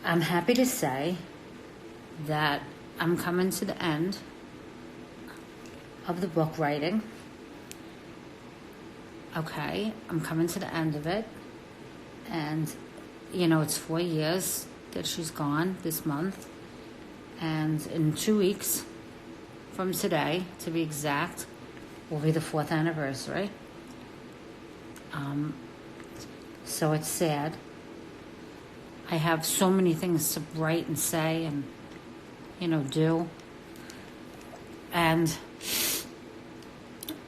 I'm happy to say that I'm coming to the end of the book writing. Okay, I'm coming to the end of it. And, it's 4 years that she's gone this month. And in 2 weeks from today, to be exact, will be the 4th anniversary. So it's sad. I have so many things to write and say and, do. And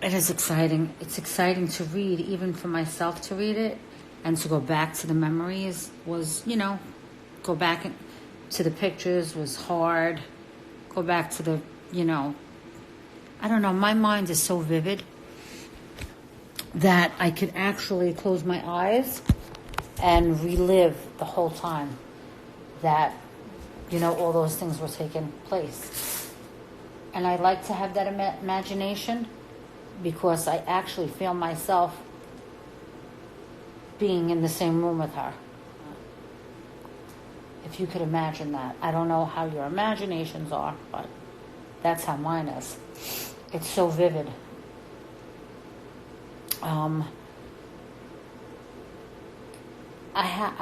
it is exciting. It's exciting to read, even for myself to read it, and to go back to the memories was, go back to the pictures was hard. Go back to the, I don't know, my mind is so vivid that I could actually close my eyes and relive the whole time that, all those things were taking place. And I like to have that imagination because I actually feel myself being in the same room with her. If you could imagine that. I don't know how your imaginations are, but that's how mine is. It's so vivid.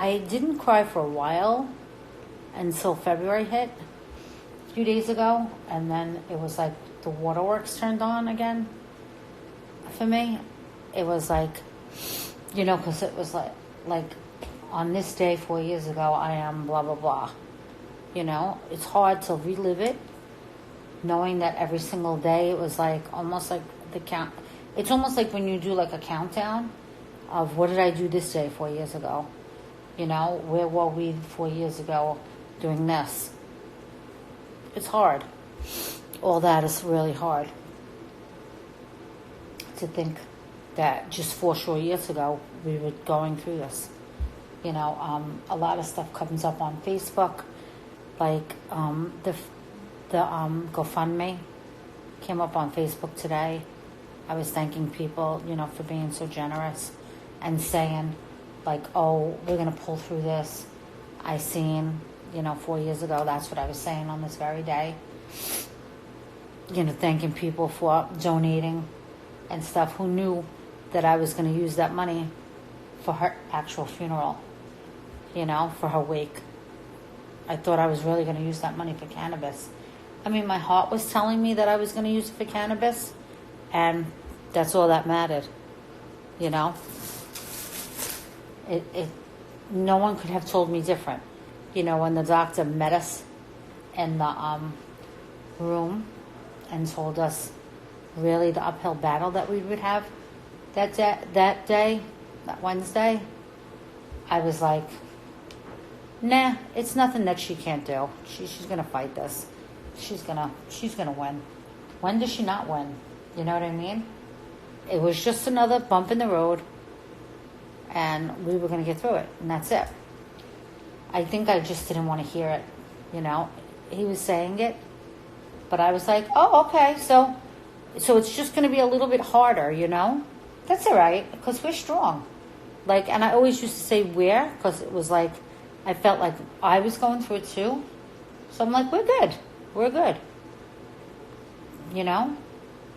I didn't cry for a while until February hit a few days ago, and then it was like the waterworks turned on again for me. It was like, because it was like on this day 4 years ago, I am blah, blah, blah. It's hard to relive it, knowing that every single day it was like almost like the count. It's almost like when you do like a countdown of what did I do this day 4 years ago? Where were we 4 years ago doing this? It's hard. All that is really hard. To think that just 4 short years ago we were going through this. A lot of stuff comes up on Facebook, like the GoFundMe came up on Facebook today. I was thanking people, for being so generous and saying, like, oh, we're going to pull through this. I seen, 4 years ago, that's what I was saying on this very day. Thanking people for donating and stuff who knew that I was going to use that money for her actual funeral, for her wake. I thought I was really going to use that money for cannabis. I mean, my heart was telling me that I was going to use it for cannabis, and that's all that mattered, No one could have told me different. When the doctor met us in the room and told us really the uphill battle that we would have that Wednesday, I was like, nah, it's nothing that she can't do. She's gonna fight this. She's gonna win. When does she not win? You know what I mean? It was just another bump in the road, and we were gonna get through it, and that's it. I think I just didn't want to hear it. He was saying it, but I was like, oh, okay, so it's just gonna be a little bit harder, That's all right, because we're strong. And I always used to say we're, because it was like, I felt like I was going through it too. So I'm like, we're good.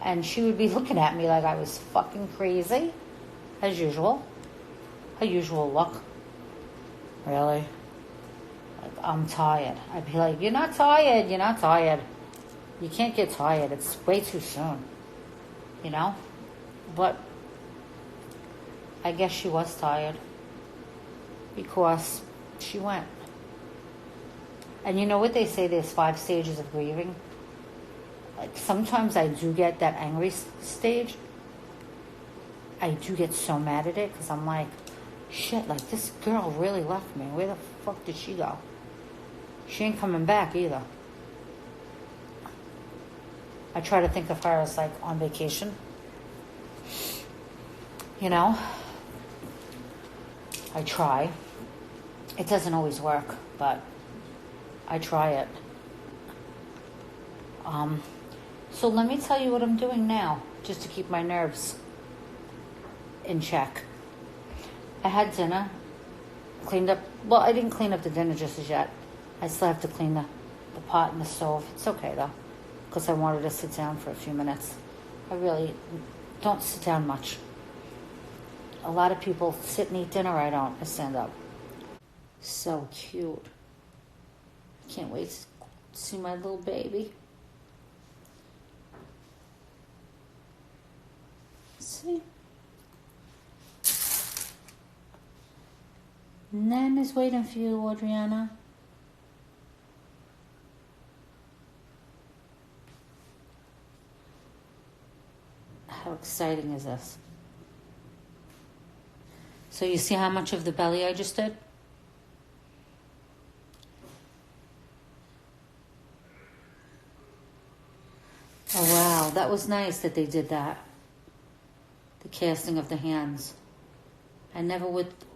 And she would be looking at me like I was fucking crazy, as usual. Her usual look. Really? Like, I'm tired. I'd be like, you're not tired. You can't get tired. It's way too soon. But I guess she was tired because she went. And you know what they say, there's 5 stages of grieving? Like, sometimes I do get that angry stage. I do get so mad at it because I'm like, shit, like, this girl really left me. Where the fuck did she go? She ain't coming back either. I try to think of her as like on vacation. I try. It doesn't always work, but I try it. So let me tell you what I'm doing now, just to keep my nerves in check. I had dinner, cleaned up. Well, I didn't clean up the dinner just as yet. I still have to clean the pot and the stove. It's okay though, because I wanted to sit down for a few minutes. I really don't sit down much. A lot of people sit and eat dinner. I don't. I stand up. So cute. Can't wait to see my little baby. See? Nan is waiting for you, Adriana. How exciting is this? So you see how much of the belly I just did? Oh wow, that was nice that they did that. The casting of the hands.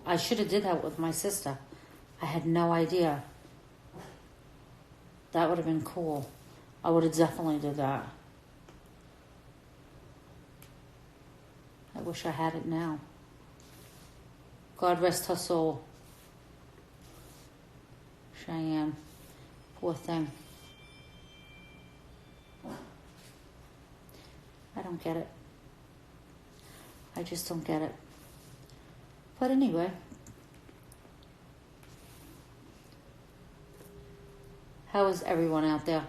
I should have did that with my sister. I had no idea. That would have been cool. I would have definitely did that. I wish I had it now. God rest her soul. Cheyenne. Poor thing. I don't get it. I just don't get it. But anyway. How is everyone out there?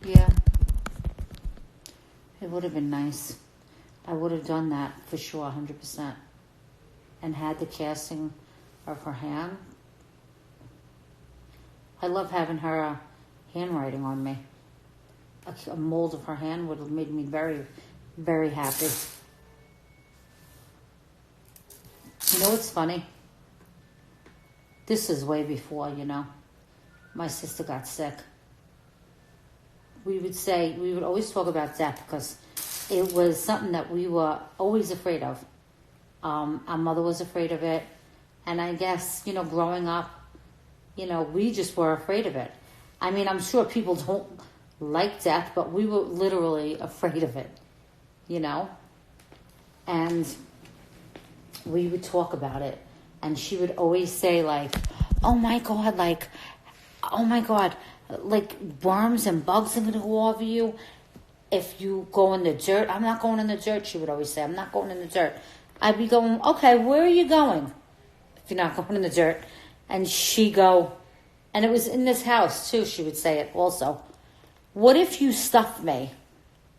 Yeah. It would have been nice. I would have done that for sure, 100%. And had the casting of her hand. I love having her handwriting on me. A mold of her hand would have made me very, very happy. You know what's funny? This is way before, my sister got sick. We would always talk about death because it was something that we were always afraid of. Our mother was afraid of it. And I guess, growing up, we just were afraid of it. I mean, I'm sure people don't like death, but we were literally afraid of it, And we would talk about it. And she would always say, like, oh my God, like worms and bugs are going to go over you if you go in the dirt. I'm not going in the dirt, she would always say. I'm not going in the dirt. I'd be going, okay, where are you going if you're not going in the dirt? And she'd go, and it was in this house too, she would say it also. What if you stuffed me?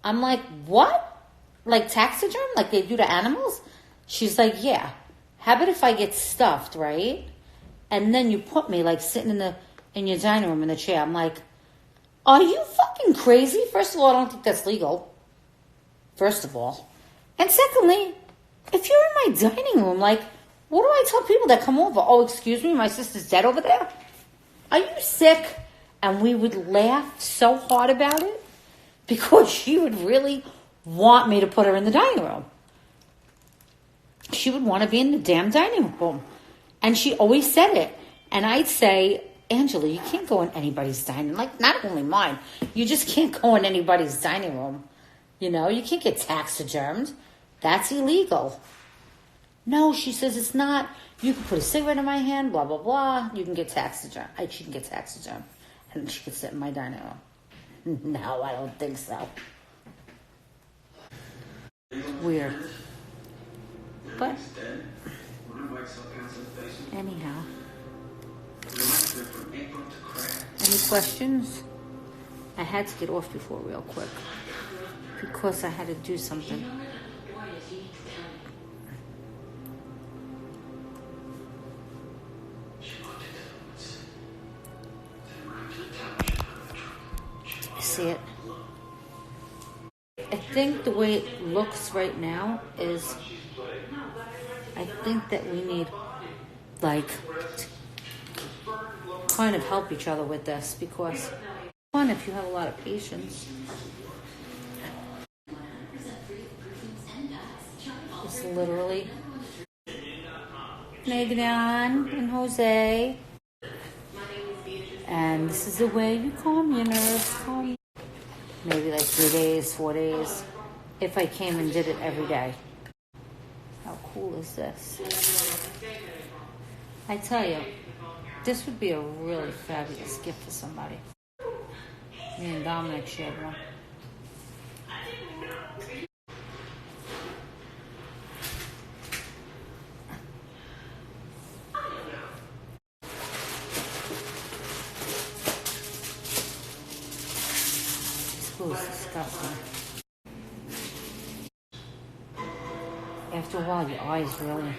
I'm like, what? Like taxiderm? Like they do to animals? She's like, yeah. How about if I get stuffed, right? And then you put me like sitting in your dining room in the chair. I'm like, are you fucking crazy? First of all, I don't think that's legal. First of all. And secondly, if you're in my dining room, like, what do I tell people that come over? Oh, excuse me, my sister's dead over there? Are you sick? And we would laugh so hard about it because she would really want me to put her in the dining room. She would want to be in the damn dining room. And she always said it. And I'd say, Angela, you can't go in anybody's dining room. Like, not only mine. You just can't go in anybody's dining room. You can't get taxidermed. That's illegal. No, she says it's not. You can put a cigarette in my hand, blah, blah, blah. You can get taxidermed. She can get taxidermed. And she could sit in my dining room. No, I don't think so. Weird. But, anyhow. Any questions? I had to get off before real quick. Because I had to do something. See it? I think the way it looks right now is, I think that we need, like, kind of help each other with this because it's fun if you have a lot of patience. It's literally Megan and Jose. And this is the way you calm your nerves. Maybe like 3 days, 4 days. If I came and did it every day. cool is this? I tell you, this would be a really fabulous gift for somebody. Me and Dominic shared one. This is disgusting. After a while, your eyes really